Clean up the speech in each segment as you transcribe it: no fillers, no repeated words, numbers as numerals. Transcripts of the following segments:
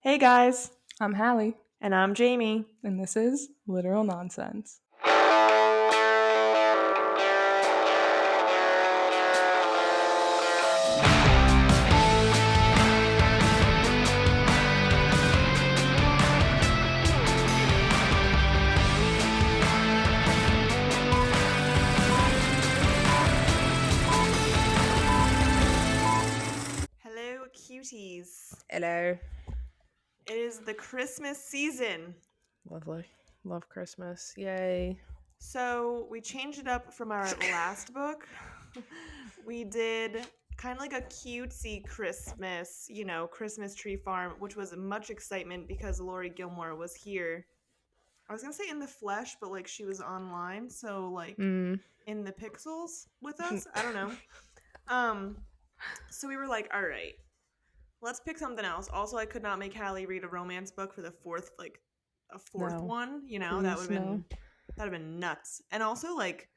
Hey guys, I'm Hallie, and I'm Jamie. and this is Literal Nonsense. Hello, cuties. Hello. It is the Christmas season. Lovely. Love Christmas. Yay. So we changed it up from our last book. We did kind of like a cutesy Christmas, Christmas tree farm, which was much excitement because Lori Gilmore was here. I was going to say in the flesh, but like she was online. So like Mm. in the pixels with us. I don't know. Um, so we were like, all right. Let's pick something else. Also, I could not make Hallie read a romance book for the fourth No. one. That would Please, have no. been nuts. And also, like,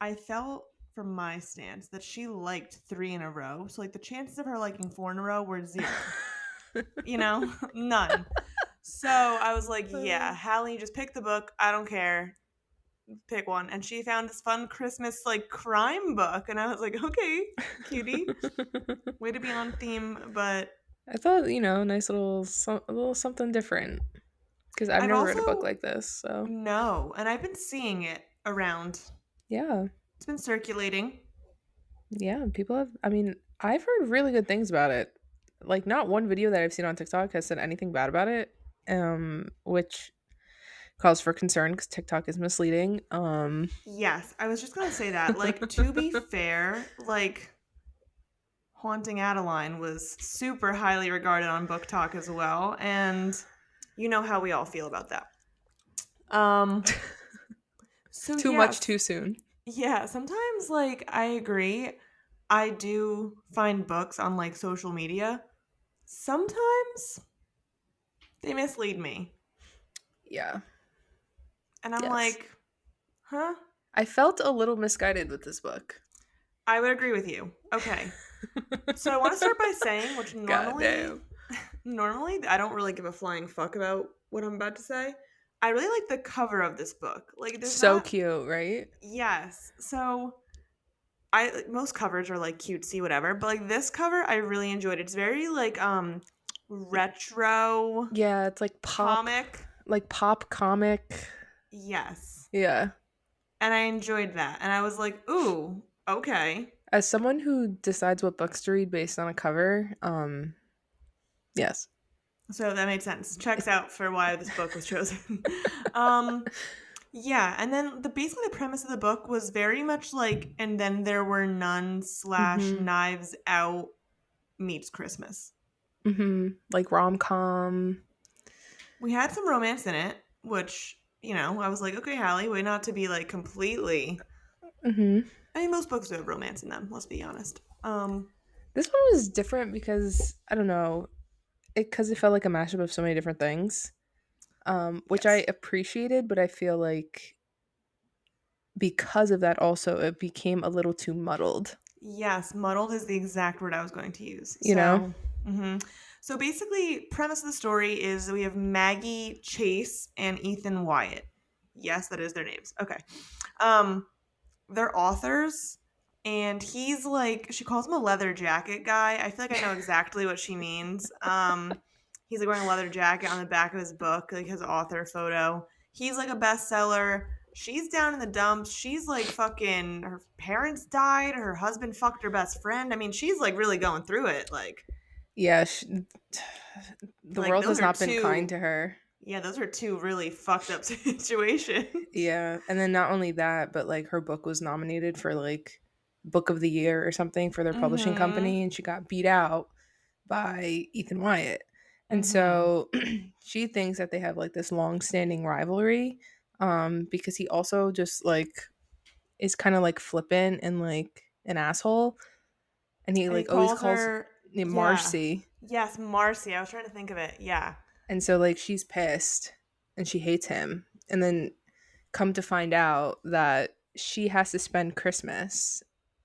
I felt from my stance that she liked three in a row. So like the chances of her liking four in a row were zero. None. So I was like, yeah, Hallie, just pick the book. I don't care. Pick one. And she found this fun Christmas like crime book, and I was like, okay, cutie, way to be on theme, but I thought, nice a little something different. Because I've I've never read a book also like this, so. no, and I've been seeing it around. Yeah. It's been circulating. Yeah, I've heard really good things about it. Like, not one video that I've seen on TikTok has said anything bad about it, which cause for concern because TikTok is misleading. Yes, I was just gonna say that. Like, to be fair, like Haunting Adeline was super highly regarded on Book Talk as well, and you know how we all feel about that. Um, so Too much yes, too soon. yeah, sometimes like I agree. I do find books on like social media. Sometimes they mislead me. Yeah. And I'm Yes. like, huh? I felt a little misguided with this book. I would agree with you. Okay. So I want to start by saying, which God normally damn. normally I don't really give a flying fuck about what I'm about to say. I really like the cover of this book. Like there's So not cute, right? yes. So I like, most covers are like cutesy whatever, but like this cover I really enjoyed. It's very like retro Yeah, it's comic. like pop comic. Yes. Yeah. And I enjoyed that. And I was like, "Ooh, okay." As someone who decides what books to read based on a cover, yes. So that made sense. Checks out for why this book was chosen. um yeah, and then basically the premise of the book was very much like and then there were none slash Mhm. knives out meets Christmas. Mhm. Like rom-com. We had some romance in it, which, I was like, okay, Hallie, way not to be like completely Mhm. I mean most books do have romance in them, let's be honest. This one was different because I don't know, it felt like a mashup of so many different things. Which I Yes. appreciated, but I feel like because of that also it became a little too muddled, Yes, muddled is the exact word I was going to use. you know? Mhm. So basically, premise of the story is we have Maggie Chase and Ethan Wyatt. Yes, that is their names. Okay. Um, they're authors, and he's like she calls him a leather jacket guy. I feel like I know exactly what she means. He's like wearing a leather jacket on the back of his book, like his author photo. He's like a bestseller. She's down in the dumps. She's like fucking her parents died, her husband fucked her best friend. I mean, she's like really going through it. Yeah, the Like world those has are not been kind two to her. yeah, those are two really fucked up situations. Yeah, and then not only that, but like her book was nominated for like book of the year or something for their publishing Mhm. company, and she got beat out by Ethan Wyatt. And Mhm. so she thinks that they have like this long-standing rivalry, because he also just like is kind of like flippant and like an asshole, and he And he like always calls calls her, yeah. Marcy. Yes, Marcy. I was trying to think of it. Yeah. And so like she's pissed and she hates him. And then come to find out that she has to spend Christmas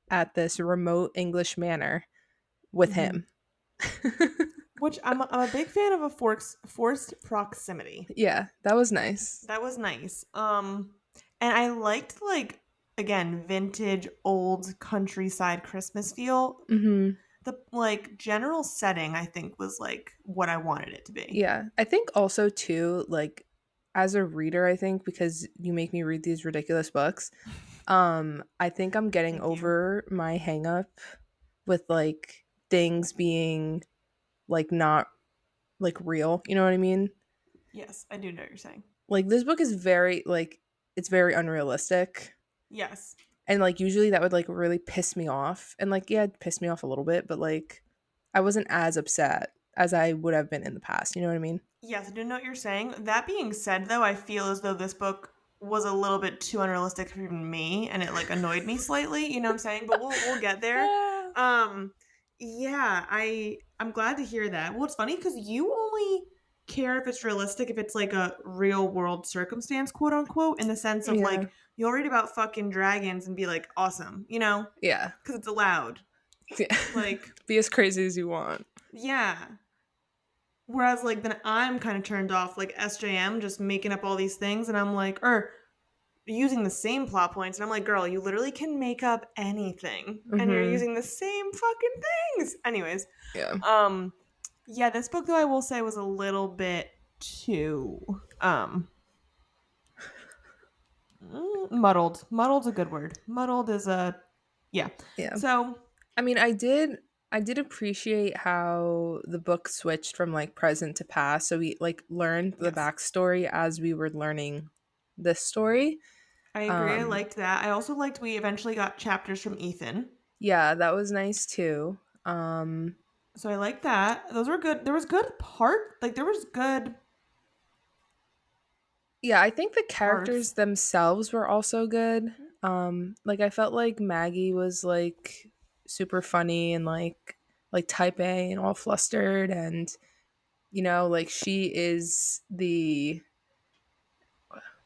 at this remote English manor with hmm him. Which I'm a big fan of a forced proximity. Yeah, that was nice. That was nice. And I liked like again vintage old countryside Christmas feel. Mhm. The like general setting I think was like what I wanted it to be. Yeah. I think also too, like as a reader, I think because you make me read these ridiculous books, I think I'm getting Thank you. over my hang up with like things being like not like real. You know what I mean? Yes, I do know what you're saying. Like this book is very like it's very unrealistic. Yes. And like usually that would like really piss me off. And like yeah, it pissed me off a little bit, but like I wasn't as upset as I would have been in the past. You know what I mean? Yes, I do know what you're saying. That being said, though, I feel as though this book was a little bit too unrealistic for even me, and it like annoyed me slightly. You know what I'm saying? But we'll get there. Ah. Um, yeah, I'm glad to hear that. Well, it's funny because you only care if it's realistic if it's like a real world circumstance, quote unquote, in the sense of Yeah. like you'll read about fucking dragons and be like, awesome, you know, Yeah. because it's allowed. Yeah. Like, Be as crazy as you want. yeah. Whereas like then I'm kind of turned off like SJM just making up all these things and I'm like or using the same plot points and I'm like girl you literally can make up anything and you're Mhm. using the same fucking things. Anyways, Yeah. um yeah, this book though I will say was a little bit too muddled. Muddled's a good word. Muddled is a yeah. Yeah. So, I mean, I did appreciate how the book switched from like present to past. So we like learned the yes. backstory as we were learning this story. I agree. I Um liked that. I also liked we eventually got chapters from Ethan. yeah, that was nice too. Um So I like that. Those were good. There was good part. Like there was good yeah, I think the characters parts. themselves were also good. Like I felt like Maggie was like super funny and like type A and all flustered and like she is the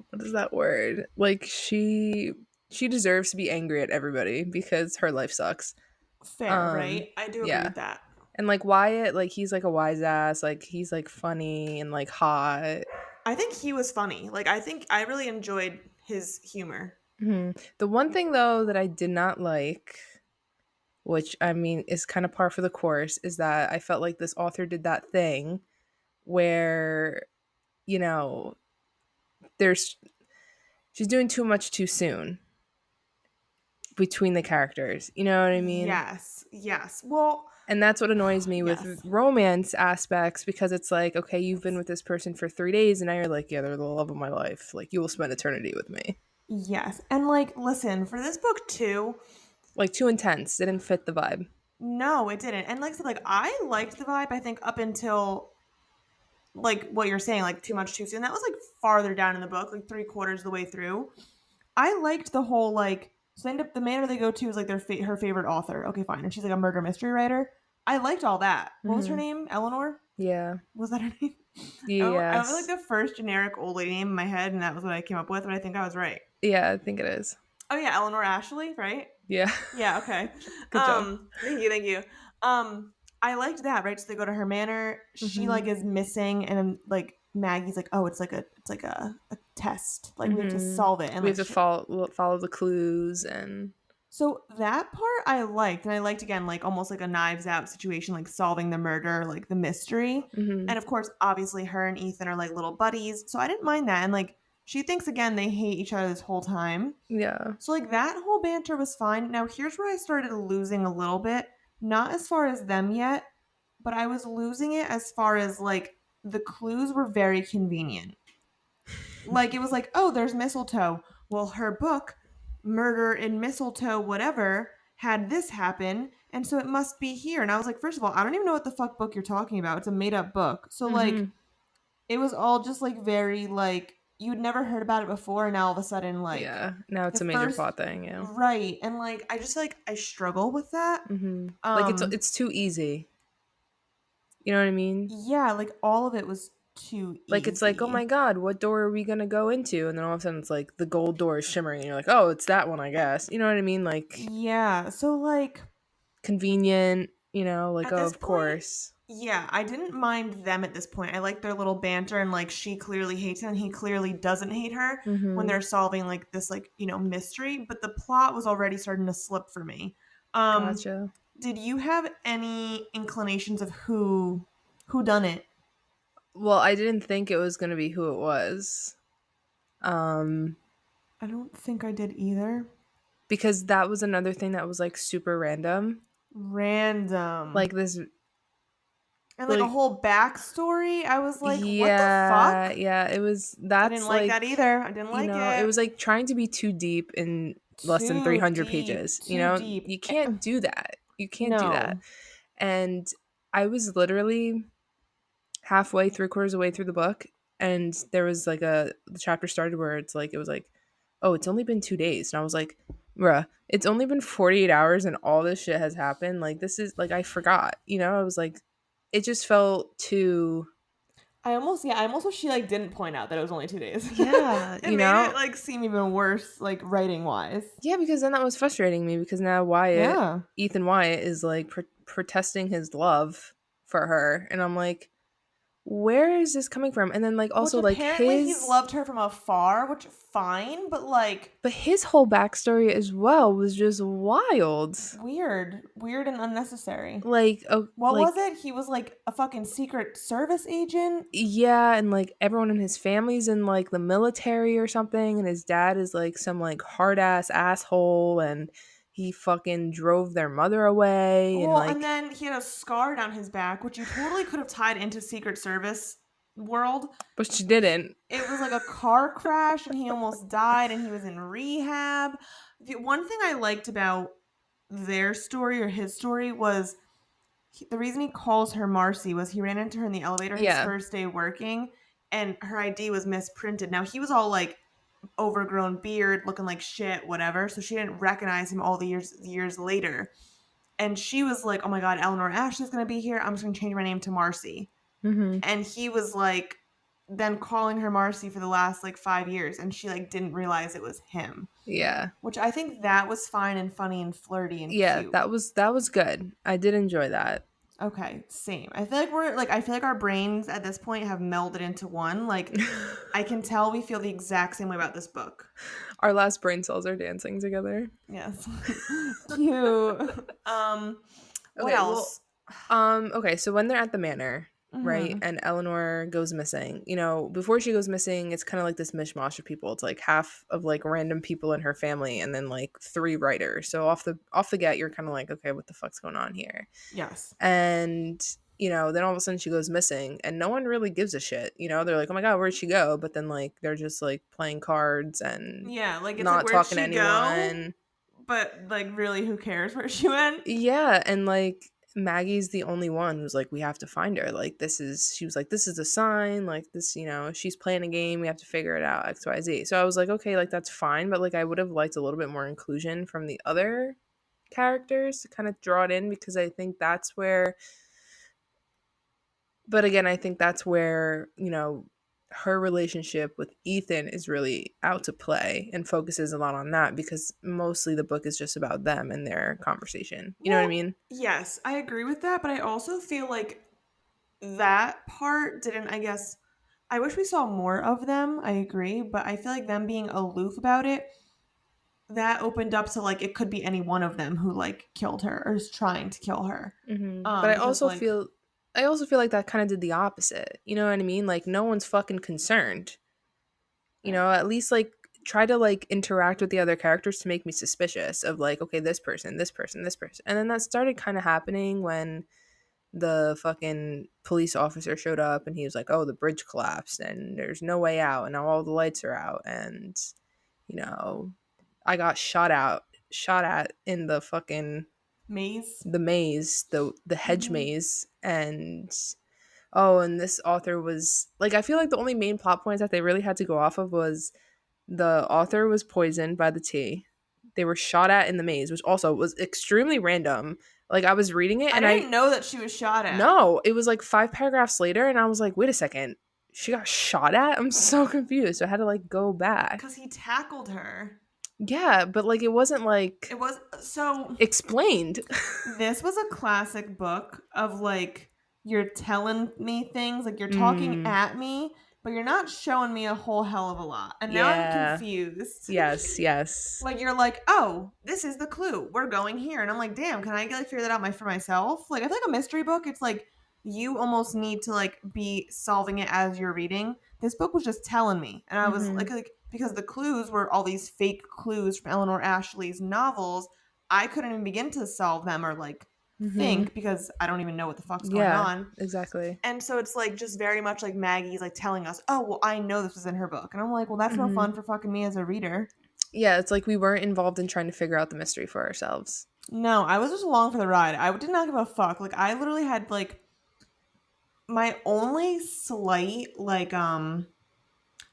what is that word? Like she deserves to be angry at everybody because her life sucks. Fair, right? I do agree Yeah. with that. And like Wyatt, like he's like a wise ass, like he's like funny and like hot. I think he was funny. Like I think I really enjoyed his humor. The one thing though that I did not like, which I mean is kind of par for the course, is that I felt like this author did that thing where, you know, there's she's doing too much too soon between the characters. You know what I mean? Yes. Yes. Well, And that's what annoys me with yes. romance aspects because it's like, okay, you've been with this person for 3 days and now you're like, yeah, they're the love of my life. Like, you will spend eternity with me. Yes. And like listen, for this book too, Like, too intense. Didn't fit the vibe. no, it didn't. And like I said, like I liked the vibe, I think, up until like what you're saying, like too much too soon. That was like farther down in the book, like three-quarters of the way through. I liked the whole like so end up the manor they go to is like her favorite author. Okay, fine, and she's like a murder mystery writer. I liked all that. What was her Hmm. name? Eleanor? Yeah. Was that her name? I went like Yes. the first generic old lady name in my head, and that was what I came up with. But I think I was right. Yeah, I think it is. Oh yeah, Eleanor Ashley, right? Yeah. Yeah. Okay. Good job. Thank you. Thank you. I liked that. Right. So they go to her manor. She Hmm. like is missing, and then like Maggie's like, oh, it's like a test. Like we have to Hmm. solve it, and We have like to follow the clues and. so that part I liked, and I liked again, like almost like a Knives Out situation, like solving the murder, like the mystery. Hmm. And of course, obviously, her and Ethan are like little buddies, so I didn't mind that. And like she thinks again they hate each other this whole time, Yeah. so like that whole banter was fine. Now here's where I started losing a little bit, not as far as them yet, but I was losing it as far as like the clues were very convenient. Like it was like, oh, there's mistletoe. Well, her book, Murder in Mistletoe, whatever, had this happen, and so it must be here. And I was like, first of all, I don't even know what the fuck book you're talking about. It's a made up book. So like Hmm. it was all just like very like you'd never heard about it before, and now all of a sudden like Yeah. Now the it's a major first plot thing. Yeah. right. And like I just like I struggle with that. Like it's Um it's too easy. You know what I mean? yeah, like all of it was too Like it's like, oh easy. my god, what door are we gonna go into? And then all of a sudden it's like the gold door is shimmering, and you're like, oh, it's that one, I guess. You know what I mean? Like Yeah. So like convenient. Like at oh, this of point course. Yeah, I didn't mind them at this point. I like their little banter and like she clearly hates him and he clearly doesn't hate her when Mhm. they're solving like this like, mystery, but the plot was already starting to slip for me. Um Gotcha. did you have any inclinations of who done it? Well, I didn't think it was gonna be who it was. Um, I don't think I did either. because that was another thing that was like super random. Random. Like this And like a like whole backstory. I was like, what the yeah, fuck? yeah, it was I didn't that's like that like either. I didn't like it it. was like trying to be too deep in less than Too 300 deep. pages. Too deep. You can't do that. You can't do that. No. And I was literally halfway, three-quarters of the way through the book, and there was like the chapter started where it was like, oh, it's only been 2 days. And I was like, bruh, it's only been 48 hours and all this shit has happened. Like, this is like, I forgot, I was like, it just felt too, I almost wish she like didn't point out that it was only 2 days. yeah, It made it like seem even worse, like writing wise. Yeah, because then that was frustrating me because now Wyatt, Yeah. Ethan Wyatt, is like protesting his love for her. And I'm like, where is this coming from? And then, like, Which also, like, apparently he's loved her from afar, which fine, but like but his whole backstory as well was just wild. weird. Weird and unnecessary. What was Like, it? He was like a fucking secret service agent? yeah, and like everyone in his family's in like the military or something, and his dad is like some like hard ass asshole, and he fucking drove their mother away, and Well, and like, then he had a scar down his back, which you totally could have tied into Secret Service world. but she didn't. It was like a car crash and he almost died and he was in rehab. The one thing I liked about their story or his story was the reason he calls her Marcy was he ran into her in the elevator his Yeah. first day working and her ID was misprinted. Now he was all like overgrown beard, looking like shit, whatever. So she didn't recognize him all the years later. And she was like, "Oh my god, Eleanor Ashley's gonna be here. I'm just gonna change my name to Marcy." Mm-hmm. And he was like, then calling her Marcy for the last like 5 years, and she like didn't realize it was him. Yeah. Which I think that was fine and funny and flirty and Yeah, cute. that was good. I did enjoy that. Okay, same. I feel like our brains at this point have melded into one. Like I can tell we feel the exact same way about this book. Our last brain cells are dancing together. Yes. Cute. What Okay, well, else? okay, so when they're at the manor, right, Mm-hmm. and Eleanor goes missing, before she goes missing, it's kind of like this mishmash of people. It's like half of like random people in her family and then like three writers. So off the get, you're kind of like, okay, what the fuck's going on here? Yes. And then all of a sudden she goes missing and no one really gives a shit. They're like, oh my god, where'd she go? But then like they're just like playing cards and Yeah, like it's like not where'd talking to she go? anyone. But like really who cares where she went? Yeah, and like Maggie's the only one who's like, we have to find her. Like she was like, this is a sign, like this, she's playing a game, we have to figure it out, XYZ. So I was like, okay, like that's fine, but like I would have liked a little bit more inclusion from the other characters to kind of draw it in because I think that's where but again, I think that's where, her relationship with Ethan is really out to play and focuses a lot on that because mostly the book is just about them and their conversation. You know what I Well, mean? yes, I agree with that, but I also feel like that part didn't, I guess, I wish we saw more of them. I agree, but I feel like them being aloof about it, that opened up to like it could be any one of them who like killed her or is trying to kill her. But Because like I also feel like that kind of did the opposite. You know what I mean? Like no one's fucking concerned. At least like try to like interact with the other characters to make me suspicious of like, okay, this person, this person, this person. And then that started kind of happening when the fucking police officer showed up and he was like, oh, the bridge collapsed and there's no way out and now all the lights are out and you know I got shot at in the fucking maze. the maze, the hedge Hmm. maze. And oh, and this author was like, I feel like the only main plot points that they really had to go off of was the author was poisoned by the tea, they were shot at in the maze, which also was extremely random. Like I was reading it I and I didn't know that she was shot at no, it was like 5 paragraphs later and I was like, wait a second, she got shot at? I'm so confused, so I had to like go back. because he tackled her. Yeah, but like it wasn't It like was so. explained. This was a classic book of like you're telling me things, like you're talking Mm, at me, but you're not showing me a whole hell of a lot. And now I'm yeah. confused. Yes, yes. Like you're like, oh, this is the clue. We're going here, and I'm like, damn, can I like figure that out for myself? Like I feel like a mystery book. It's like you almost need to like be solving it as you're reading. This book was just telling me, and I was Mhm. like because the clues were all these fake clues from Eleanor Ashley's novels. I couldn't even begin to solve them or like Mhm. think because I don't even know what the fuck's going Yeah, on. exactly. And so it's like just very much like Maggie's like telling us, oh, well, I know this was in her book. And I'm like, well, that's no Mhm. fun for fucking me as a reader. Yeah, it's like we weren't involved in trying to figure out the mystery for ourselves. No, I was just along for the ride. I did not give a fuck. Like I literally had like my only slight like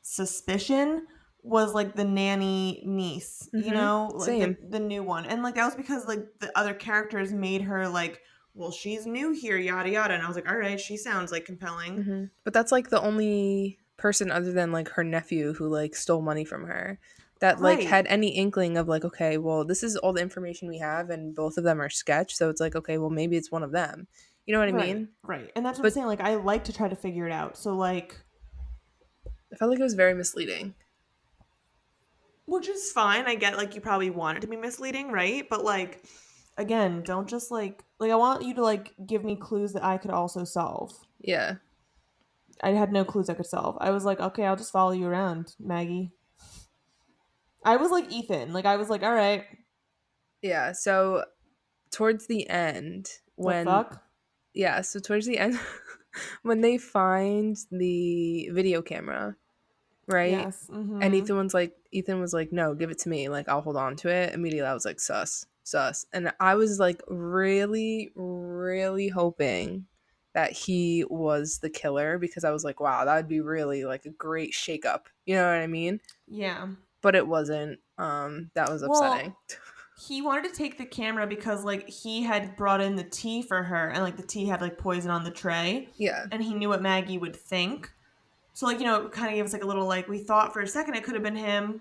suspicion was like the nanny niece, you Mhm. know, like Same. the new one. And like that was because like the other characters made her like, well, she's new here, yada yada. And I was like, all right, she sounds like compelling. But that's like the only person other than like her nephew who like stole money from her that like Right. had any inkling of like, okay, well, this is all the information we have and both of them are sketch, so it's like, okay, well, maybe it's one of them. You know what I Right. mean? Right. And that's what I'm But saying. Like I like to try to figure it out. So like I felt like it was very misleading. which is fine. I get like you probably want it to be misleading, right? But like again, don't just like I want you to like give me clues that I could also solve. Yeah. I had no clues I could solve. I was like, okay, I'll just follow you around, Maggie. I was like Ethan. Like I was like, all right, Yeah. So towards the end, the when fuck? yeah, so towards the end when they find the video camera, right? Yes. And Mm-hmm. Ethan was like, no, give it to me. Like, I'll hold on to it. Immediately, I was like, sus, sus. And I was like, really, really hoping that he was the killer because I was like, wow, that would be really like a great shakeup. You know what I mean? Yeah. But it wasn't. That was upsetting. Well, he wanted to take the camera because like he had brought in the tea for her and like the tea had like poison on the tray Yeah. and he knew what Maggie would think. So like, you know, it kind of gave us like a little like we thought for a second it could have been him,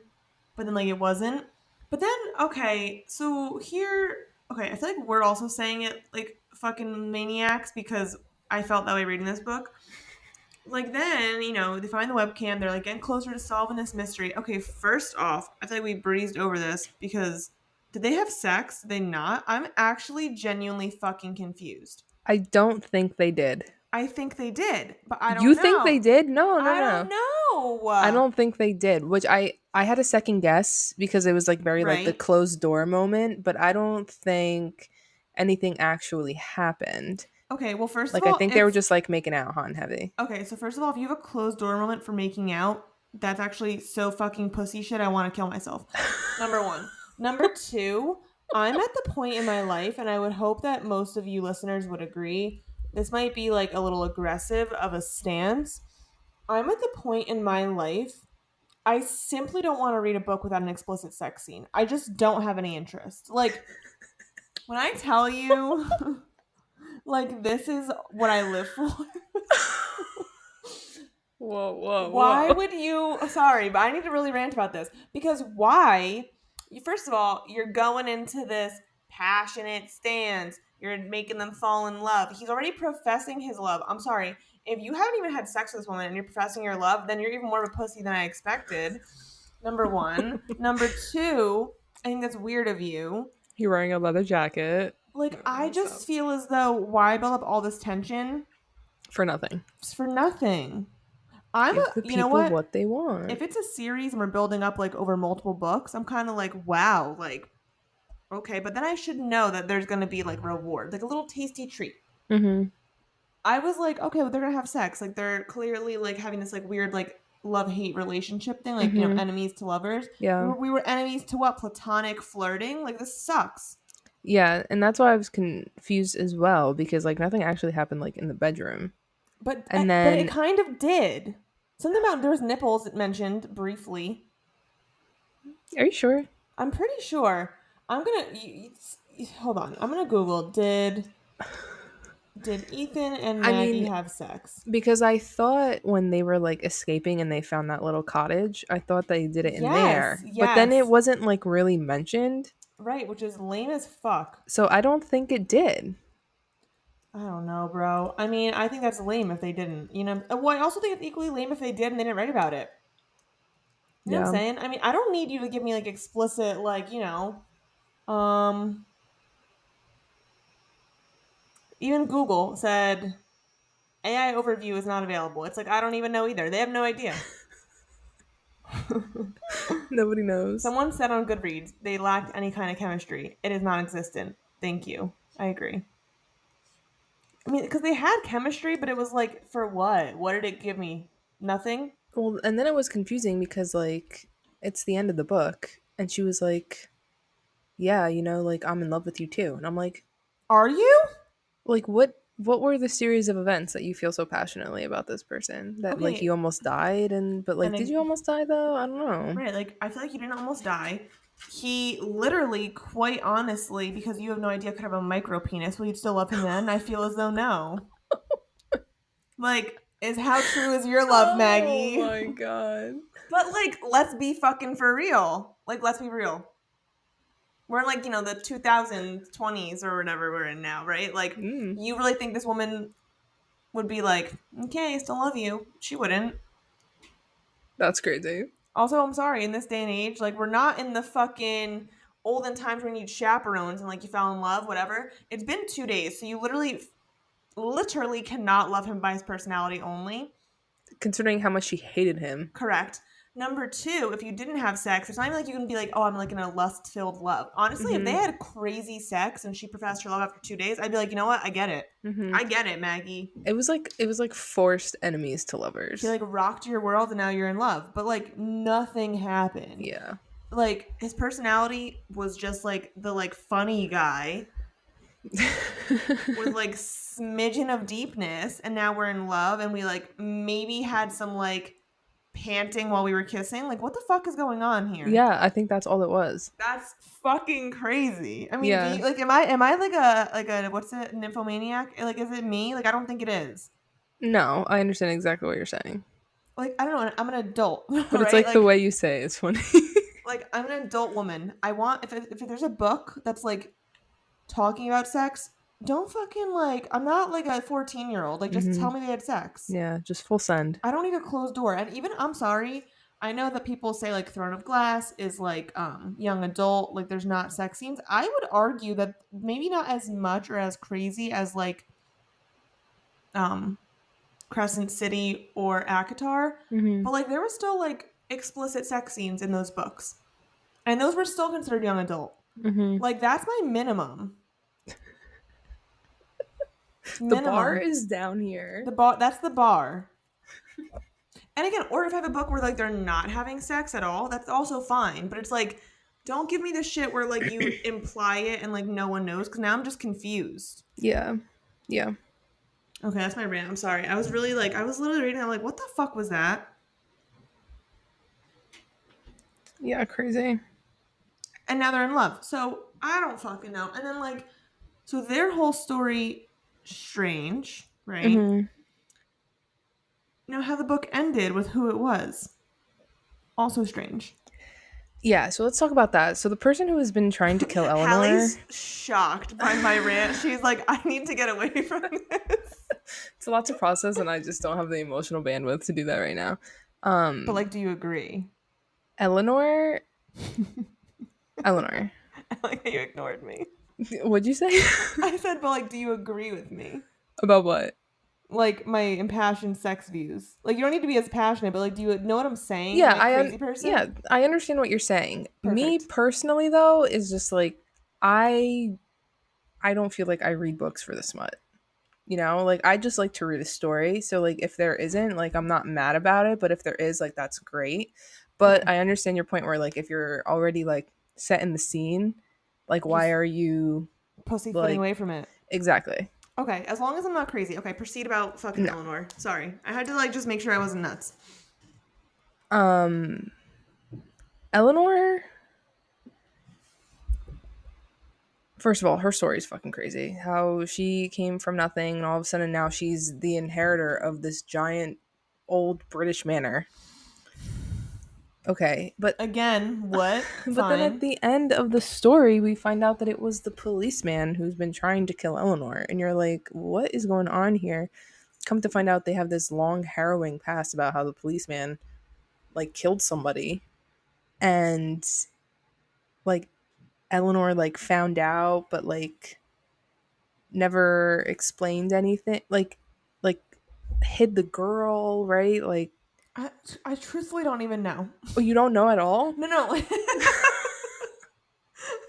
but then like it wasn't. But then okay, so here okay, I feel like we're also saying it like fucking maniacs because I felt that way reading this book. Like then, you know, they find the webcam, they're like getting closer to solving this mystery. Okay, first off, I feel like we breezed over this because did they have sex? Did they not? I'm actually genuinely fucking confused. I don't think they did. I think they did, but I You don't think they know. did? No, no, I no. don't I know. don't think they did, which I had a second guess because it was like very like the Right? closed door moment, but I don't think anything actually happened. Okay, well, first of Like I all, think they were if just like making out hot and heavy. okay, so first of all, if you have a closed door moment for making out, that's actually so fucking pussy shit. I want to kill myself. Number one. Number two, I'm at the point in my life, and I would hope that most of you listeners would agree. This might be like a little aggressive of a stance. I'm at the point in my life, I simply don't want to read a book without an explicit sex scene. I just don't have any interest. Like, when I tell you, like, this is what I live for. Whoa, whoa, Why whoa. would you sorry, but I need to really rant about this because why first of all, you're going into this passionate stance, you're making them fall in love. He's already professing his love. I'm sorry, if you haven't even had sex with this woman and you're professing your love, then you're even more of a pussy than I expected. Number one. Number two, I think that's weird of you. You're wearing a leather jacket. Like I just feel as though why build up all this tension For nothing. for nothing. Give the You know people what, what they want. if it's a series and we're building up like over multiple books, I'm kind of like, wow, like, okay, but then I should know that there's going to be like reward, like a little tasty treat. Mhm. I was like, okay, well, they're going to have sex. Like, they're clearly like having this like weird, like, love hate relationship thing, like, you know, Mhm. enemies to lovers. Yeah. We were enemies to what? Platonic flirting? Like, this sucks. Yeah, and that's why I was confused as well because like nothing actually happened like in the bedroom. And But it then kind of did. Something about there was nipples mentioned briefly. are you sure? I'm pretty sure. I'm gonna hold on. I'm gonna Google. Did Ethan and I Maggie mean, have sex? because I thought when they were like escaping and they found that little cottage, I thought they did it in Yes, there. But then it yes. wasn't like really mentioned. Right, which is lame as fuck. So I don't think it did. I don't know, bro. I mean, I think that's lame if they didn't. You know, well, I also think it's equally lame if they did and they didn't write about it. You know what I'm Yeah. saying? I mean, I don't need you to give me like explicit, like, um, even Google said AI overview is not available. It's like, I don't even know either. They have no idea. Nobody knows. Someone said on Goodreads they lacked any kind of chemistry. It is non existent. Thank you. I agree. I mean, because they had chemistry, but it was like, for what? What did it give me? Nothing? Well, and then it was confusing because like it's the end of the book and she was like, "Yeah, like I'm in love with you too." And I'm Are you? like what were the series of events that you feel so passionately about this person that like you Okay. almost died and but like And did you almost die though? I don't know. right, like, I feel like you didn't almost die. He literally, quite honestly, because you have no idea, could have a micro penis. Will you still love him then? I feel as though no. Like, is how true is your love, Oh Maggie? my god. But, like, let's be fucking for real. Like, let's be real. We're in, like, the 2020s or whatever we're in now, right? Like, Mm, you really think this woman would be like, okay, I still love you? She wouldn't. that's crazy. Also, I'm sorry, in this day and age, like, we're not in the fucking olden times when you need chaperones and, like, you fell in love, whatever. It's been 2 days, so you literally cannot love him by his personality only. Considering how much she hated him. Correct. Number two, if you didn't have sex, it's not even like you can be like, oh, I'm like in a lust filled love. Honestly, if they Mhm. had crazy sex and she professed her love after 2 days, I'd be like, you know what? I get it. Mhm. I get it, Maggie. It was like forced enemies to She lovers. like rocked your world and now you're in love. But like nothing happened. Yeah. Like his personality was just like the like funny guy with like smidgen of deepness, and now we're in love and we like maybe had some like panting while we were kissing. Like what the fuck is going on here? Yeah, I think that's all it was. That's fucking crazy. I mean, do Yeah. you like am I like a what's it, nymphomaniac? Like is it me? Like I don't think it is. No, I understand exactly what you're saying. Like I don't know, I'm an adult, But it's right? like the way you say it's funny. Like I'm an adult woman. I want if there's a book that's like talking about sex, don't fucking like I'm not like a 14-year-old. Like just tell Mhm. me they had sex. Yeah, just full send. I don't need a closed door. And even I'm sorry, I know that people say like Throne of Glass is like young adult, like there's not sex scenes. I would argue that maybe not as much or as crazy as like um Crescent City or Akatar, but Mhm. like there was still like explicit sex scenes in those books. And those were still considered young adult. Mhm. Like that's my minimum. The bar Minimum. is down here. The bar, that's the bar. And again, or if I have a book where like they're not having sex at all, that's also fine. But it's like, don't give me the shit where like you imply it and like no one knows because now I'm just confused. Yeah. Yeah. Okay, that's my rant. I'm sorry. I was really like, I was literally reading. I'm like, what the fuck was that? Yeah, crazy. And now they're in love. So I don't fucking know. And then like, so their whole story, strange, right? Mhm. Now how the book ended with who it was, also strange. Yeah, so let's talk about that. So the person who has been trying to kill Eleanor, Hallie's shocked by my rant. She's like, I need to get away from this. it's a lot to process and I just don't have the emotional bandwidth to do that right now. But like, do you agree? Eleanor, Eleanor. I like how you ignored me. What'd you say? I said, but like, do you agree with me? About what? Like my impassioned sex views. Like you don't need to be as passionate, but like, do you know what I'm saying? Am Yeah, I a crazy person? yeah, I understand what you're saying. Me Perfect. personally though is just like I I don't feel like I read books for the smut. Like I just like to read a story. So like if there isn't, like I'm not mad about it, but if there is, like that's great. But Okay. I understand your point where like if you're already like set in the scene, like why Just are you pussyfooting like away from it. exactly. Okay, as long as I'm not crazy. Okay, proceed about fucking No. Eleanor. Sorry, I had to like just make sure I wasn't nuts. Um Eleanor, first of all, her story is fucking crazy. How she came from nothing and all of a sudden now she's the inheritor of this giant old British manor. Okay, Again, what? but then at Fine. the end of the story, we find out that it was the policeman who's been trying to kill Eleanor, and you're like, what is going on here? Come to find out, they have this long, harrowing past about how the policeman like killed somebody, and like Eleanor like found out, but like never explained anything. Like hid the girl, right? Like, I, I truthfully don't even know. oh, you don't know at all? No, no.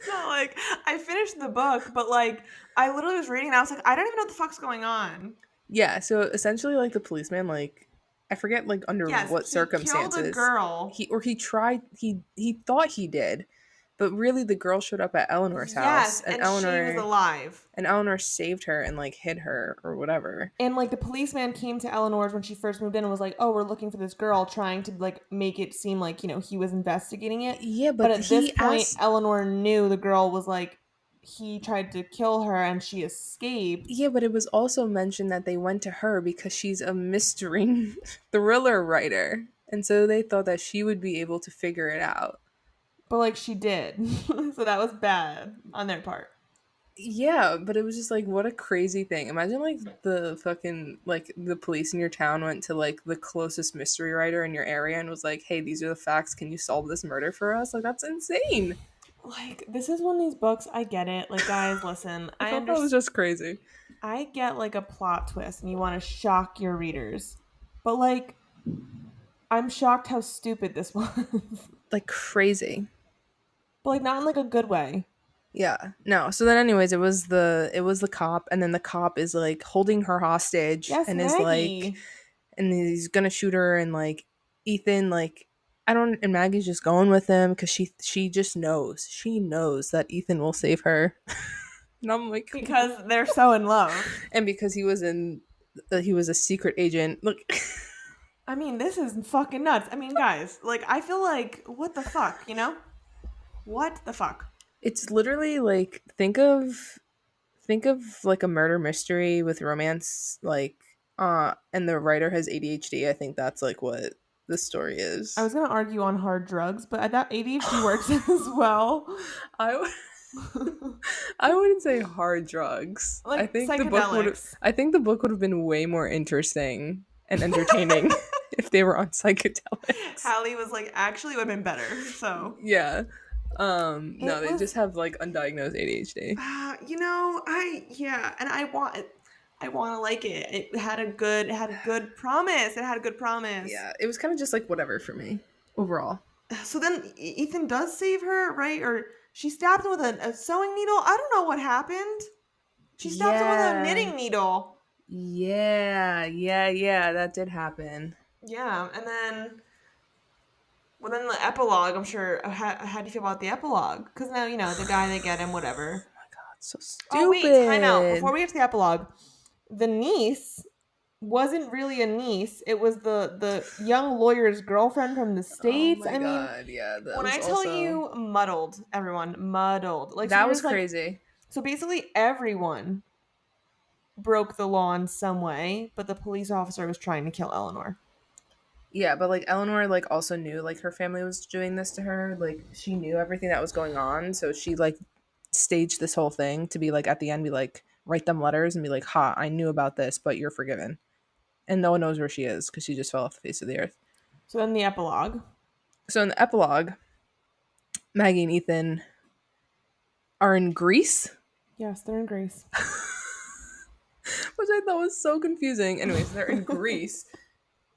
No, like I finished the book, but like I literally was reading and I was like, I don't even know what the fuck's going on. Yeah, so essentially like the policeman like I forget like under Yes, what he killed a circumstances girl. he tried he thought he did, but really the girl showed up at Eleanor's house Yes, and she was alive. and Eleanor saved her and like hid her or whatever. And like the policeman came to Eleanor's when she first moved in and was like, "Oh, we're looking for this girl," trying to like make it seem like, he was investigating it. Yeah, But but at this he point, asked Eleanor knew the girl was like he tried to kill her and she escaped. yeah, but it was also mentioned that they went to her because she's a mystery thriller writer. And so they thought that she would be able to figure it out. But like she did. So that was bad on their part. Yeah, but it was just like what a crazy thing. Imagine like the fucking like the police in your town went to like the closest mystery writer in your area and was like, "Hey, these are the facts. Can you solve this murder for us?" Like that's insane. Like this is one of these books, I get it. Like guys, listen, I thought that was just crazy. I get like a plot twist and you want to shock your readers. But like I'm shocked how stupid this was. Like crazy. But like not in like a good way. Yeah. No. So then anyways, it was the cop and then the cop is like holding her hostage Yes, and is like Maggie. and he's going to shoot her and like Ethan like I don't and Maggie's just going with him cuz she just knows. She knows that Ethan will save her. And I'm like Because they're so in love. and because he was a secret agent. Look, I mean, this is fucking nuts. I mean, guys, like I feel like what the fuck, you know? What the fuck? it's literally like think of like a murder mystery with romance like and the writer has ADHD. I think that's like what the story I is. was gonna argue on hard drugs, but that ADHD works as well. I w- I wouldn't say hard drugs. Like psychedelics. I think the book would have been way more interesting and entertaining if they were on psychedelics. Hallie was like, actually, it would have been better. So Yeah. No, it they was just have like undiagnosed ADHD. yeah, and I want to like it. It had a good promise. It had a good promise. Yeah, it was kind of just like whatever for me overall. So then Ethan does save her, right? Or she stabs him with a sewing needle. I don't know what happened. She stabs him with a Yeah. knitting needle. Yeah, that did happen. Yeah, and then well, then the epilogue. I'm sure. How do you feel about the epilogue? Because now the guy they get him, whatever. That's so Oh wait, time out. Before stupid. we get to the epilogue, the niece wasn't really a niece. It was the young lawyer's girlfriend from the Oh states. my I mean, god, yeah, that when was I tell also you muddled, everyone muddled. Like so, that was there's like crazy. so basically everyone broke the law in some way, but the police officer was trying to kill Eleanor. Yeah, but like Eleanor like also knew like her family was doing this to her. Like she knew everything that was going on, so she like staged this whole thing to be like at the end be like write them letters and be like, "Ha, I knew about this, but you're forgiven." And no one knows where she is because she just fell off the face of the earth. So then the epilogue. So in the epilogue, Maggie and Ethan are in Greece, Yes, they're in Greece. which I thought was so confusing. Anyways, they're in Greece,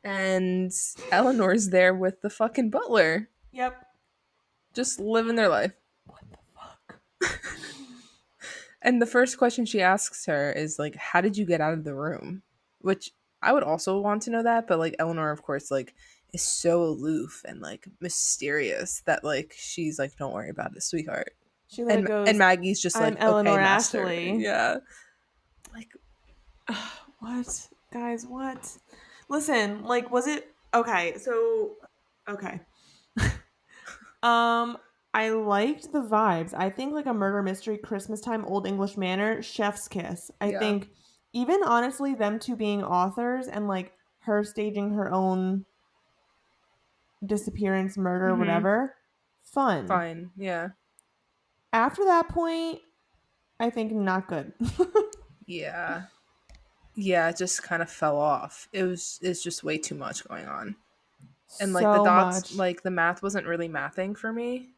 and Eleanor's there with the fucking butler, Yep. just living their life. What the fuck? And the first question she asks her is like, "How did you get out of the room?" Which I would also want to know that, but like Eleanor, of course, like is so aloof and like mysterious that like she's like, "Don't worry about it, sweetheart." She literally And goes, Maggie's just "I'm like, "Okay, Eleanor master." Ashley." Yeah, like What? Guys, what? Listen, like was it okay, so okay. Um I liked the vibes. I think like a murder mystery Christmas time old English manor, chef's kiss. I yeah, think even honestly them two being authors and like her staging her own disappearance, murder, Mhm. whatever. Fun. Fine. Yeah. After that point, I think not good. Yeah. Yeah, it just kind of fell off. It's just way too much going on. And like the So dots, much. like the math wasn't really mathing for me.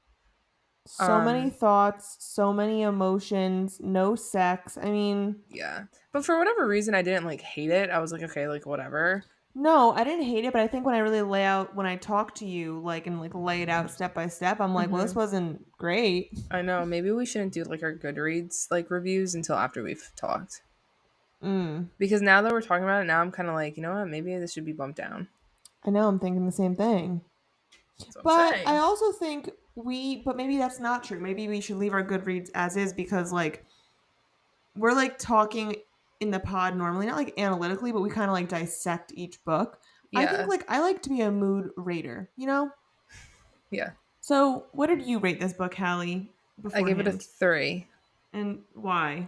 So many Um thoughts, so many emotions, no sex. I mean, yeah. But for whatever reason I didn't like hate it. I was like, okay, like whatever. no, I didn't hate it, but I think when I really lay out, when I talk to you, like, and like lay it out step by step, I'm like, well, this Mhm. wasn't great. I know, maybe we shouldn't do like our Goodreads like reviews until after we've talked. Mm. Because now that we're talking about it, now I'm kind of like, you know what? Maybe this should be bumped down. I know, I'm thinking the same thing. That's what I'm But I saying. also think but maybe that's not true. Maybe we should leave our Goodreads as is because, like, we're like talking in the pod normally, not like analytically, but we kind of like dissect each book. I think Yeah. like I like to be a mood rater, you know? Yeah. So, what did you rate this book, Hallie, I gave it a beforehand? 3. And why?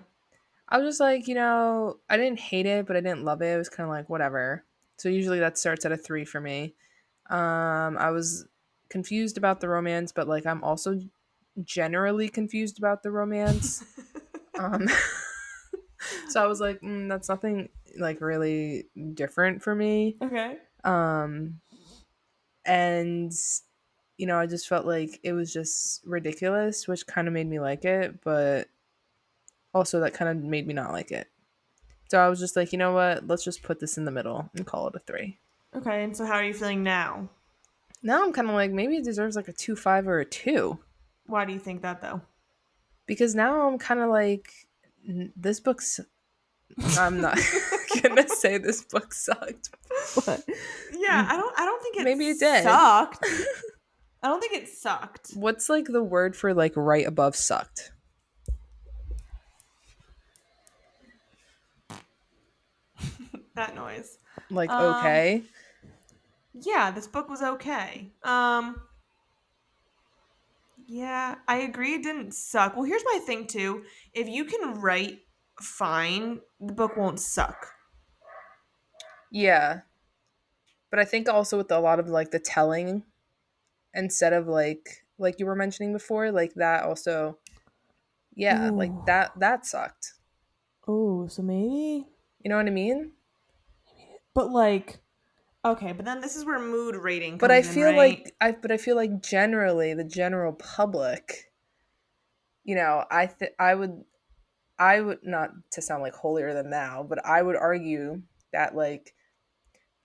I was just like, I didn't hate it, but I didn't love it. It was kind of like whatever. So usually that starts at a 3 for me. I was confused about the romance, but like I'm also generally confused about the romance. Um, so I was like, that's nothing like really different for me. Okay. Um, and I just felt like it was just ridiculous, which kind of made me like it, but also that kind of made me not like it. So I was just like, you know what? Let's just put this in the middle and call it a 3. Okay, and so how are you feeling now? Now I'm kind of like, maybe it deserves like a 2.5 or a 2. Why do you think that though? Because now I'm kind of like, this book's. I'm not gonna say this book sucked, but Yeah, I don't think it maybe it did. sucked. I don't think it sucked. What's like the word for like right above sucked? That noise. Like Um okay. yeah, this book was okay. Yeah, I agree it didn't suck. Well, here's my thing too. If you can write fine, the book won't suck. Yeah, but I think also with a lot of like the telling instead of like you were mentioning before, like that also, yeah, like Ooh. that sucked. Oh, so maybe, You know what I mean? but like, okay, but then this is where mood rating But I comes in, feel right? like I feel like generally the general public, I would not to sound like holier than thou, but I would argue that like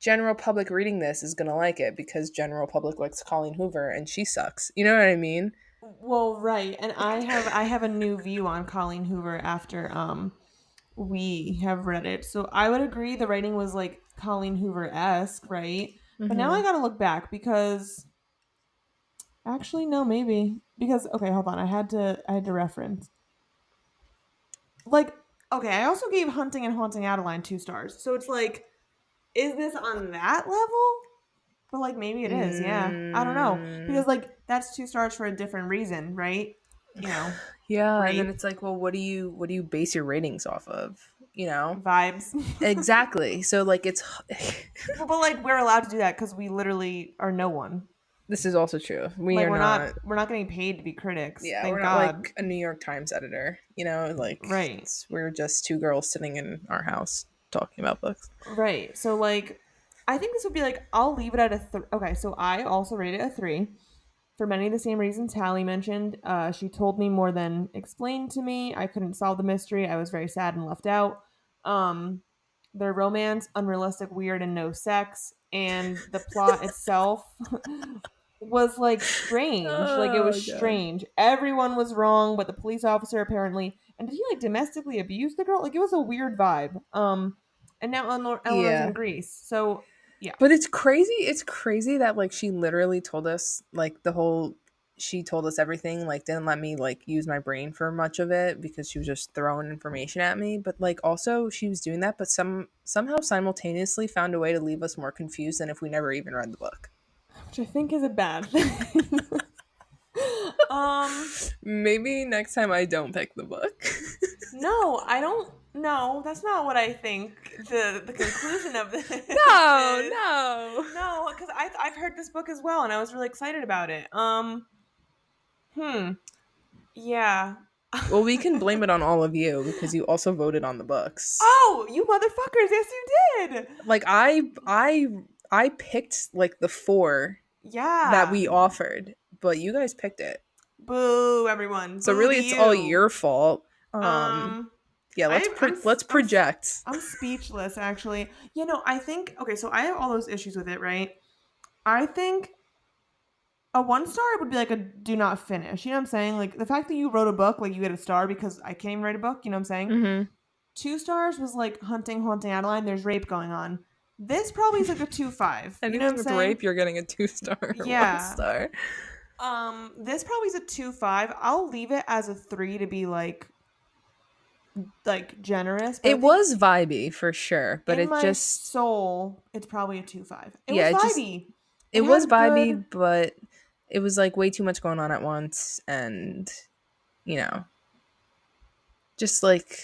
general public reading this is gonna like it because general public likes Colleen Hoover and she sucks. You know what I mean? Well, right. And I have a new view on Colleen Hoover after we have read it. So I would agree the writing was like Colleen Hoover-esque, right? But now I Mm-hmm. got to look back because actually no, maybe. Because okay, hold on. I had to reference. Like okay, I also gave Hunting and Haunting Adeline 2 stars. So it's like is this on that level? But like maybe it is. Yeah. I don't know. Mm, Because like that's 2 stars for a different reason, right? You know, yeah, and then rape it's like, well, what do you base your ratings off of? vibes. Exactly. So like it's But like we're allowed to do that because we literally are no one. this is also true. We Like are we're not not. we're not getting paid to be critics. Yeah, we're Thank not God. like a New York Times editor. Like Right. we're just two girls sitting in our house talking about books. Right. So like I think this would be like I'll leave it at okay, so I also rated it a 3 for many of the same reasons Hallie mentioned. She told me more than explained to me. I couldn't solve the mystery. I was very sad and left out. Um their romance, unrealistic, weird, and no sex, and the plot itself was like strange. Like it was Oh god. strange. Everyone was wrong, but the police officer apparently. And did he like domestically abuse the girl? Like it was a weird vibe. And now Eleanor's in Yeah. Greece. So yeah, But it's crazy. It's crazy that like she literally told us like she told us everything, like didn't let me like use my brain for much of it because she was just throwing information at me. But like also she was doing that, but somehow simultaneously found a way to leave us more confused than if we never even read the book. which I think is a bad thing. um, Maybe next time I don't pick the book. no, I don't. No, that's not what I think the conclusion of this No, is. no. No, because I've heard this book as well, and I was really excited about it. Hmm, yeah. Well, we can blame it on all of you because you also voted on the books. Oh, you motherfuckers! Yes, you did. Like I picked like the four that Yeah. we offered, but you guys picked it. Boo, everyone. So Boo really to it's all you. your fault. Um, Yeah, let's project. I'm speechless. Actually, I think okay. So I have all those issues with it, right? I think a 1 star would be like a do not finish. You know what I'm saying? Like the fact that you wrote a book, like you get a star because I can't even write a book. You know what I'm saying? Mhm. 2 stars was like hunting, haunting Adeline. There's rape going on. This probably is like a 2.5. You know what Anything I'm with saying? rape, you're getting a 2 star or one Yeah. star. This probably is a 2.5. I'll leave it as a 3 to be like generous, but I It think was vibey for sure, but in it my just soul, it's probably a 2.5. It yeah, was it just vibey. it It was had vibey, good but it was like way too much going on at once and you know, just like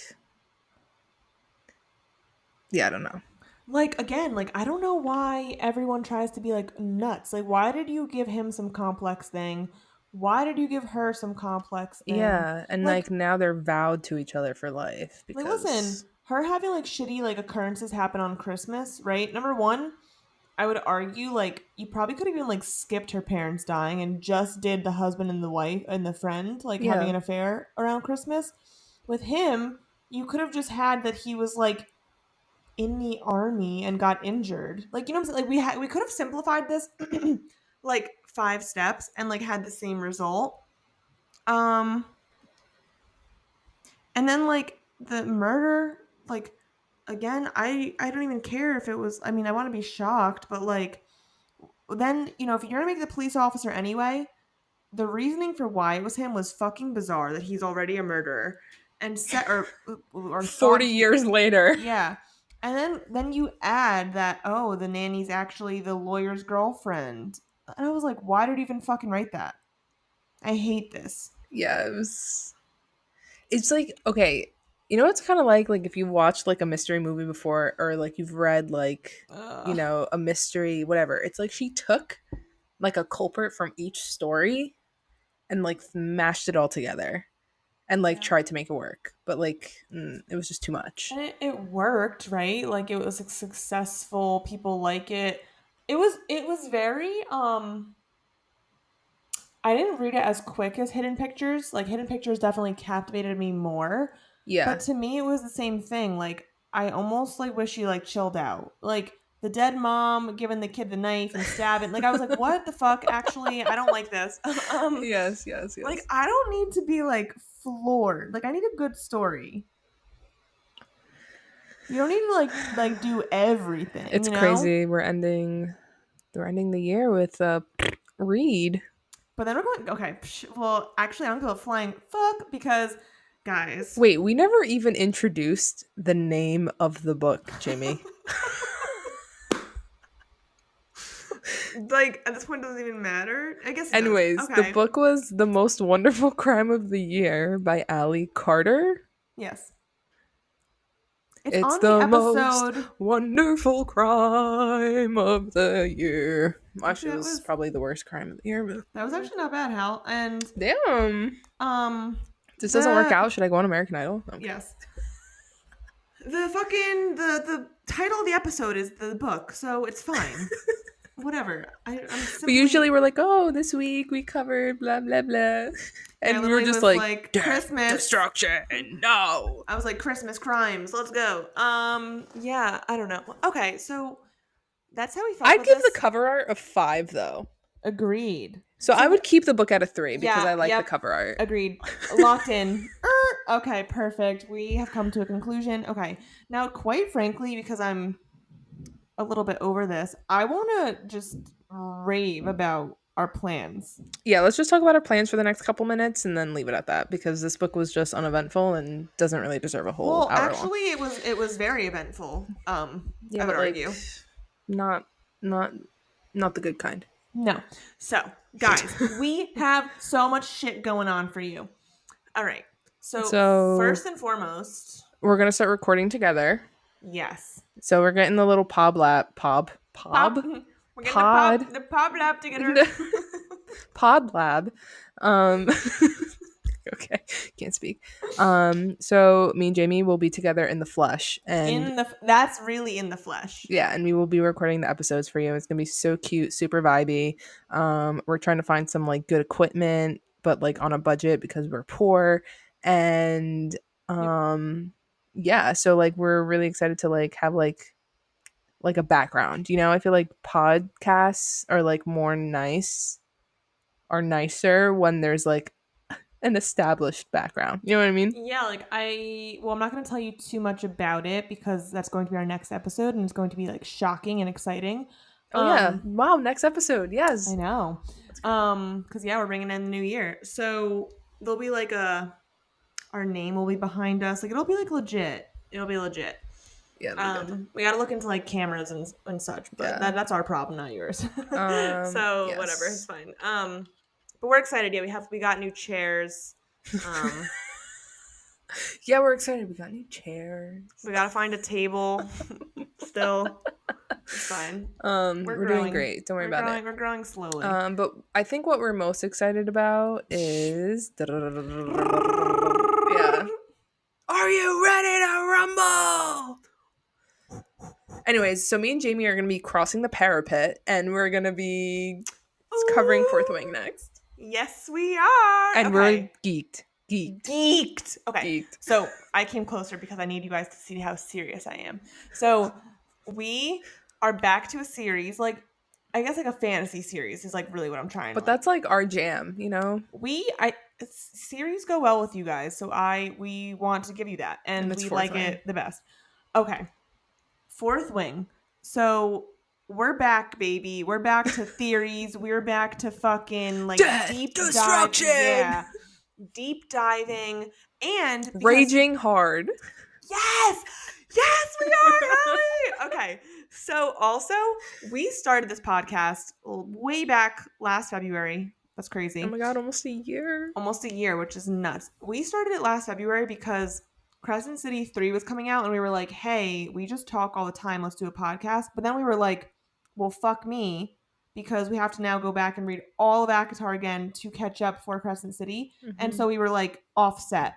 yeah, I don't know. like again, like I don't know why everyone tries to be like nuts. Like why did you give him some complex thing? Why did you give her some complex thing? Yeah, and Like like now they're vowed to each other for life listen, because her having like shitty like occurrences happen on Christmas, right? Number 1, I would argue like you probably could have even like skipped her parents dying and just did the husband and the wife and the friend like having yeah. an affair around Christmas. With him, you could have just had that he was like in the army and got injured. Like you know what I'm saying? Like we could have simplified this like 5 steps and like had the same result. Um and then like the murder like again, I don't even care if it was I mean, I want to be shocked, but like then, if you're going to make the police officer anyway, the reasoning for why it was him was fucking bizarre that he's already a murderer and set or 40 thought he years later. yeah. And then you add that the nanny's actually the lawyer's girlfriend. And I was like, why did he even fucking write that? I hate this. Yeah, it's like okay, you know what's kind of like if you watched like a mystery movie before or like you've read like Ugh. a mystery whatever. It's like she took like a culprit from each story and like mashed it all together and like Yeah. tried to make it work. But like it was just too much. And it worked, right? Like it was like, successful. People like it. It was very I didn't read it as quick as Hidden Pictures. Like Hidden Pictures definitely captivated me more. But Yeah. to me it was the same thing. Like I almost like wish you like chilled out. Like the dead mom giving the kid the knife and stabbing. Like I was like, what the fuck? Actually, I don't like this. Yes, yes, Like yes. I don't need to be like floored. Like I need a good story. You don't need to like do everything, It's crazy. We're ending the year with Reed. But then we're going okay. Well, actually, I don't give a flying fuck because, guys, Wait, we never even introduced the name of the book, Jamie. like at this point, it doesn't even matter. I guess it does. Anyways, the Okay. book was The Most Wonderful Crime of the Year by Ali Carter. Yes, it's It's on the the most episode. wonderful crime of the year. Actually, Actually, it was probably the worst crime of the year, but that was actually not bad, Hal. And damn. um, This doesn't work the out. Should I go on American Idol? Okay. yes, the fucking the title of the episode is the book, so it's fine. Whatever. I'm But simply usually we're like, oh, this week we covered blah blah blah, yeah. I and we were literally just was like, like death, Christmas. destruction, no. I was like, Christmas crimes, let's go. Yeah, I don't know. Okay, so that's how we felt I'd about give the this. cover art a 5 though. Agreed. So I So would keep the book at a 3 because yeah, I like the yep, cover art. agreed. Locked in. Okay, perfect. We have come to a conclusion. Okay, now quite frankly, because I'm a little bit over this, I want to just rave about our plans. Yeah, let's just talk about our plans for the next couple minutes and then leave it at that because this book was just uneventful and doesn't really deserve a whole Well, hour long. actually, it was very eventful. Yeah, I would but like argue. not not not the good kind. No. So, guys, we have so much shit going on for you. All right. So, So first and foremost, we're gonna start recording together. Yes. So we're getting the little Pop. We're getting the pod pop lab together. pod lab. Um, okay, can't speak. So me and Jamie will be together in the flesh, and That's really in the flesh. yeah, and we will be recording the episodes for you. It's gonna be so cute, super vibey. We're trying to find some like good equipment, but like on a budget because we're poor, and Yep. yeah, so like we're really excited to like have like a background. You know, I feel like podcasts are like more nice or nicer when there's like an established background. You know what I mean? Yeah, like I'm not going to tell you too much about it because that's going to be our next episode and it's going to be like shocking and exciting. Oh yeah! Um, Wow, next episode. I Yes. know. Cuz yeah, we're bringing in the new year. So there'll be like our name will be behind us. Like it'll be like legit. It'll be legit. Yeah, it'll be good. We got to look into like cameras and such, but Yeah. that's our problem, not yours. So whatever, it's Yes. fine. But we're excited. Yeah, we got new chairs. Um, Yeah, we're excited. We got new chairs. we got to find a table. Still, it's fine. We're doing great. Don't worry about it. We're growing slowly. But I think what we're most excited about is yeah. Are you ready to rumble? Anyways, so me and Jamie are gonna be crossing the parapet, and we're gonna be covering Fourth Wing next. Yes, we are. And we're geeked. Okay. So I came closer because I need you guys to see how serious I am. So we are back to a series, like I guess like a fantasy series is like really what I'm trying. But that's like our jam, you know. Series go well with you guys, so we want to give you that, and we like it the best. Okay, Fourth Wing. So we're back, baby. We're back to theories. We're back to fucking like deep destruction. Yeah, deep diving and raging hard. Yes, we are. Hurry. Okay. So also, we started this podcast way back last February. That's crazy. Oh my god, almost a year. Almost a year, which is nuts. We started it last February because Crescent City 3 was coming out and we were like, hey, we just talk all the time. Let's do a podcast. But then we were like, well, fuck me, because we have to now go back and read all of ACOTAR again to catch up for Crescent City. Mm-hmm. And so we were like offset.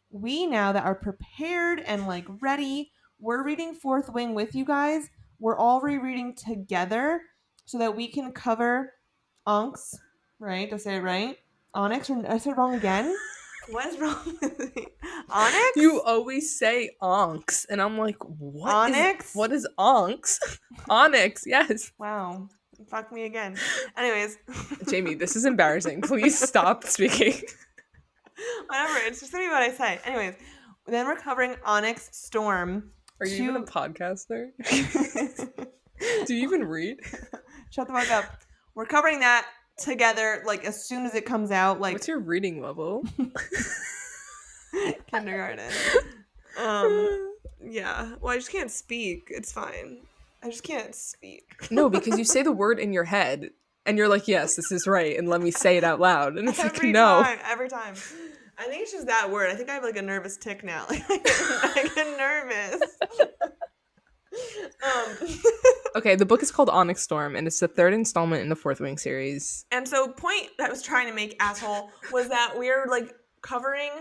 We now that are prepared and like ready, we're reading Fourth Wing with you guys. We're all rereading together so that we can cover Unks, right? Did I say it right? Onyx, or I said it wrong again? What is wrong with me? Onyx? You always say onks, and I'm like, what? Onyx? What is onks? Onyx, yes. Wow. Fuck me again. Anyways. Jamie, this is embarrassing. Please stop speaking. Whatever, it's just gonna be what I say. Anyways, then we're covering Onyx Storm. Are you even a podcaster? Do you even read? Shut the fuck up. We're covering that together, like as soon as it comes out. Like, what's your reading level? Kindergarten. Yeah. Well, I just can't speak. It's fine. I just can't speak. No, because you say the word in your head and you're like, yes, this is right, and let me say it out loud. And it's every like, no. Every time. I think it's just that word. I think I have like a nervous tick now. Like I get nervous. Okay, the book is called Onyx Storm, and it's the third installment in the Fourth Wing series. And so point that I was trying to make, asshole, was that we're like covering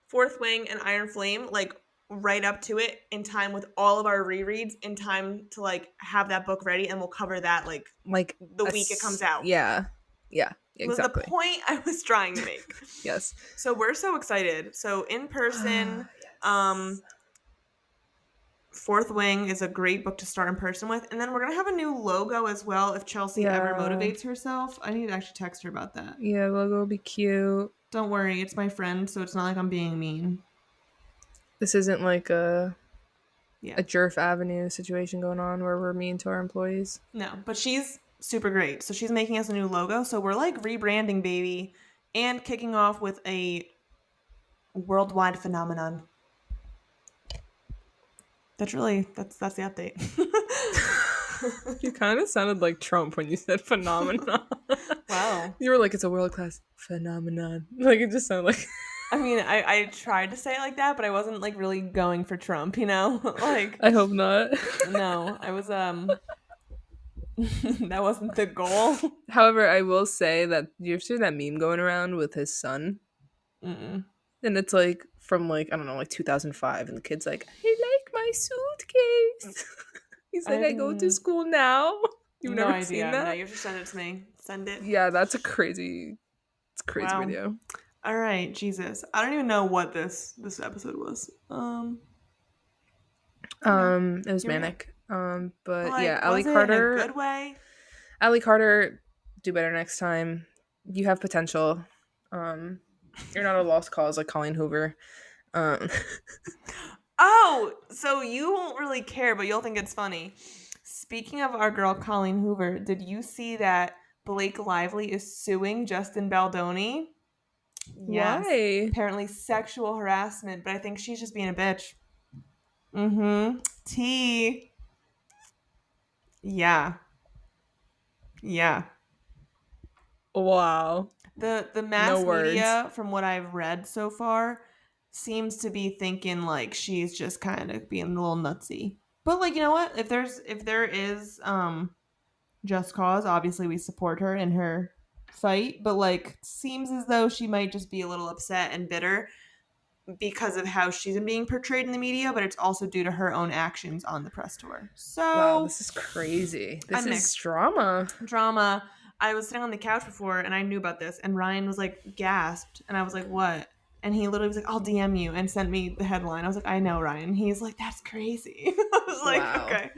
Fourth Wing and Iron Flame like right up to it in time with all of our rereads in time to like have that book ready, and we'll cover that like the week it comes out. Yeah. Exactly. Was the point I was trying to make. Yes. So we're so excited. So in person, yes. Fourth Wing is a great book to start in person with. And then we're going to have a new logo as well if Chelsea ever motivates herself. I need to actually text her about that. Yeah, logo will be cute. Don't worry, it's my friend, so it's not like I'm being mean. This isn't like a Jerf Avenue situation going on where we're mean to our employees. No, but she's super great. So she's making us a new logo. So we're like rebranding, baby, and kicking off with a worldwide phenomenon. That's the update. You kind of sounded like Trump when you said phenomenon. Wow. You were like, it's a world-class phenomenon. Like, it just sounded like... I mean, I tried to say it like that, but I wasn't like really going for Trump, you know? Like, I hope not. no, I was that wasn't the goal. However, I will say that you've seen that meme going around with his son, Mm-mm. and it's like from like I don't know, like 2005, and the kid's like, "I like my suitcase." He's like, I've "I go to school now." You've no never seen idea. No, that? you have to send it to me. Send it. Yeah, that's a crazy, it's a crazy Wow. video. All right, Jesus. I don't even know what this episode was. You know, It was here we go. manic. But yeah, Like, was it in a good way? Allie Carter, do better next time. You have potential. Um, you're not a lost cause like Colleen Hoover. Um, Oh, so you won't really care, but you'll think it's funny. Speaking of our girl Colleen Hoover, did you see that Blake Lively is suing Justin Baldoni? Yes. why? Apparently sexual harassment, but I think she's just being a bitch. Mm-hmm. T. Yeah. Yeah. Wow. The No mass words. media, from what I've read so far, seems to be thinking like she's just kind of being a little nutsy. But like, you know what? If there is just cause, obviously we support her in her fight, but like seems as though she might just be a little upset and bitter because of how she's been being portrayed in the media, but it's also due to her own actions on the press tour. Wow, So this is crazy. This I'm is mixed. drama. Drama. I was sitting on the couch before and I knew about this, and Ryan was like gasped, and I was like, "What?" And he literally was like, "I'll DM you," and sent me the headline. I was like, "I know, Ryan." He's like, "That's crazy." I was like, Wow. "Okay."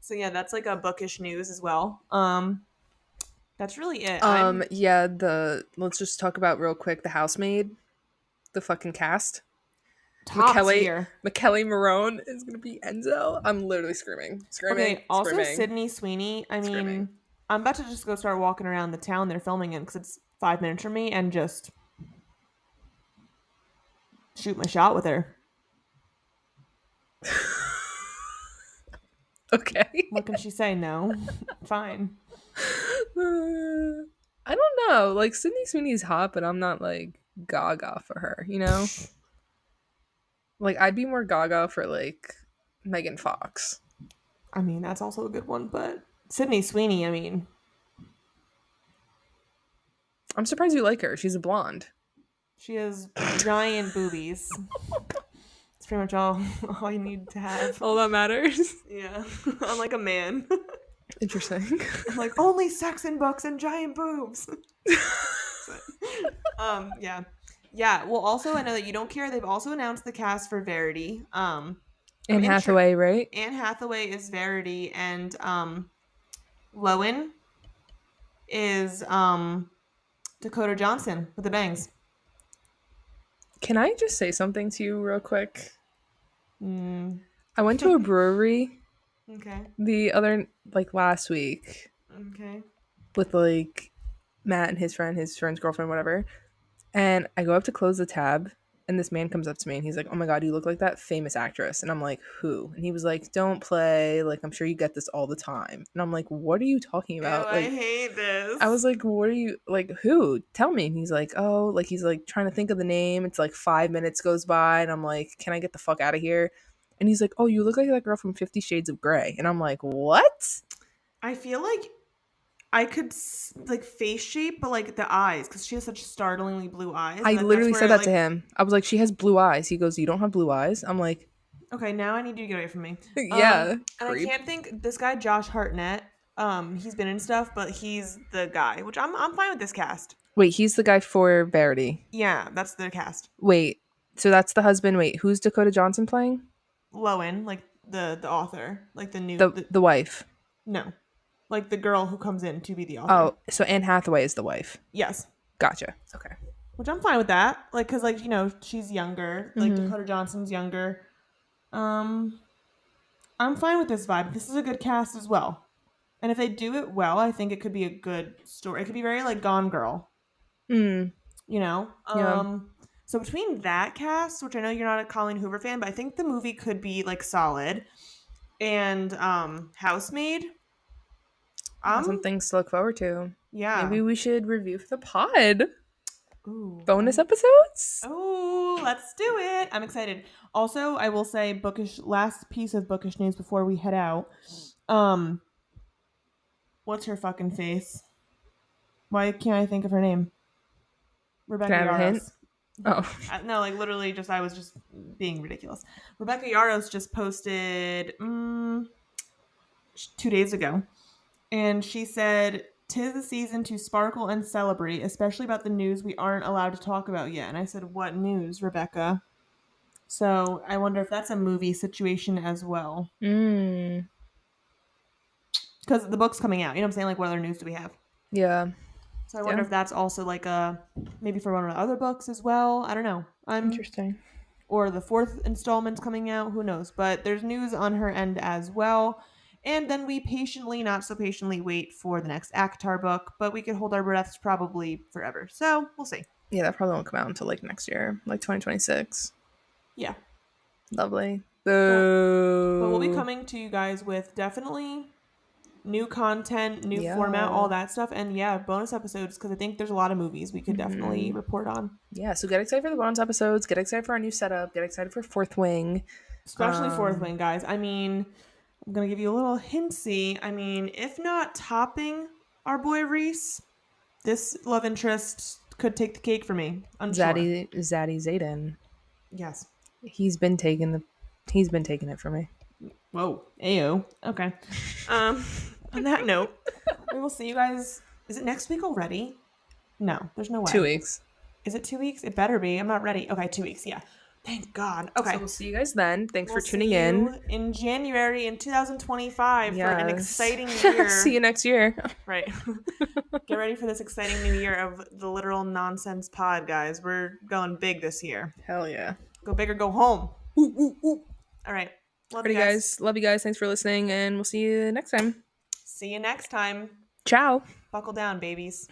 So yeah, that's like a bookish news as well. That's really it. Yeah, let's just talk about real quick the housemaid, the fucking cast. Top McKelly tier. McKelly Marone is gonna be Enzo. I'm literally screaming. Screaming, Okay, also screaming, Sydney Sweeney. I screaming. mean, I'm about to just go start walking around the town they're filming in because it's 5 minutes from me, and just shoot my shot with her. Okay. What can she say? No. Fine. I don't know. Like Sydney Sweeney's hot, but I'm not like gaga for her, you know? Like I'd be more gaga for like Megan Fox. I mean, that's also a good one, but Sydney Sweeney, I mean, I'm surprised you like her. She's a blonde. she has giant boobies. It's pretty much all you need to have. All that matters. Yeah. Unlike a man. Interesting. I'm like, only sex in books and giant boobs. But, yeah. Yeah. Well, also, I know that you don't care. They've also announced the cast for Verity. I'm Anne inter- Hathaway, right? Anne Hathaway is Verity, and Lowen is Dakota Johnson with the bangs. Can I just say something to you real quick? Mm, I went to a brewery okay. the other like last week Okay. with like Matt and his friend's girlfriend, whatever. And I go up to close the tab, and this man comes up to me and he's like, "Oh my god, you look like that famous actress." And I'm like, "Who?" And he was like, "Don't play. Like, I'm sure you get this all the time." And I'm like, "What are you talking Ew, about?" I Like, hate I was this. like, "What are you like? Who? Tell me." And he's like, "Oh, like he's like trying to think of the name. It's like 5 minutes goes by, and I'm like, can I get the fuck out of here?" And he's like, "Oh, you look like that girl from 50 Shades of Grey." And I'm like, "What?" I feel like I could like face shape, but like the eyes, because she has such startlingly blue eyes, I and that's literally where said I that to like. him. I was like, "She has blue eyes." He goes, "You don't have blue eyes." I'm like, Okay, now I need you to get away from me. "Yeah, And I creep." can't think this guy Josh Hartnett. He's been in stuff, but he's the guy, which I'm fine with this cast. Wait, he's the guy for Verity. Yeah, that's the cast. Wait, so that's the husband. Wait, who's Dakota Johnson playing? Lowen, like the author, like The wife. no, like the girl who comes in to be the author. Oh, so Anne Hathaway is the wife. Yes, Gotcha. Okay. which I'm fine with that. Like, cause like she's younger. Like Mm-hmm. Dakota Johnson's younger. Um, I'm fine with this vibe. This is a good cast as well. And if they do it well, I think it could be a good story. It could be very like Gone Girl, Mm. you know? Yeah. So between that cast, which I know you're not a Colleen Hoover fan, but I think the movie could be like solid, and Housemaid, Some um things to look forward to. yeah. Maybe we should review for the pod. Ooh, bonus episodes. oh, let's do it. I'm excited. Also, I will say bookish last piece of bookish news before we head out. Um, what's her fucking face? Why can't I think of her name? Can I Rebecca have a hint? Yaros. Oh, No, like literally just I was just being ridiculous. Rebecca Yaros just posted 2 days ago, and she said, "'Tis the season to sparkle and celebrate, especially about the news we aren't allowed to talk about yet." And I said, "What news, Rebecca?" So I wonder if that's a movie situation as well. mm, Because the book's coming out. You know what I'm saying? Like, what other news do we have? yeah, So I wonder yeah, if that's also like a maybe for one of the other books as well. I don't know. interesting. Or the fourth installment's coming out. Who knows? But there's news on her end as well. And then we patiently, not so patiently, wait for the next ACOTAR book. But we could hold our breaths probably forever. So we'll see. Yeah, that probably won't come out until like next year, like 2026. Yeah. Lovely. But we'll be Boo. coming to you guys with definitely new content, new format, all Yeah. that stuff, and yeah, bonus episodes because I think there's a lot of movies we could definitely Hmm. report on, Yeah, so get excited for the bonus episodes. Get excited for our new setup. Get excited for Fourth Wing. especially Fourth Um, Wing, guys. I mean, I'm gonna give you a little hintsy. I mean, if not topping our boy Reese, this love interest could take the cake for me. Unsure. Zaddy Zayden. Yes. He's been taking the. He's been taking it for me. Whoa. Ayo. Okay. Um. On that note, we will see you guys. Is it next week already? No, there's no Two way. weeks. Is it 2 weeks? It better be. I'm not ready. Okay, 2 weeks. Yeah. Thank God. So Okay. we'll see you guys then. Thanks We'll for tuning see in. you in January in 2025 for an Yes. exciting See you year. next year. Right. Get ready for this exciting new year of the literal nonsense pod, guys. We're going big this year. Hell yeah. Go big or go home. Ooh, ooh, ooh. All right. Love you Alrighty, guys. guys. Love you guys. Thanks for listening, and we'll see you next time. See you next time. Ciao. Buckle down, babies.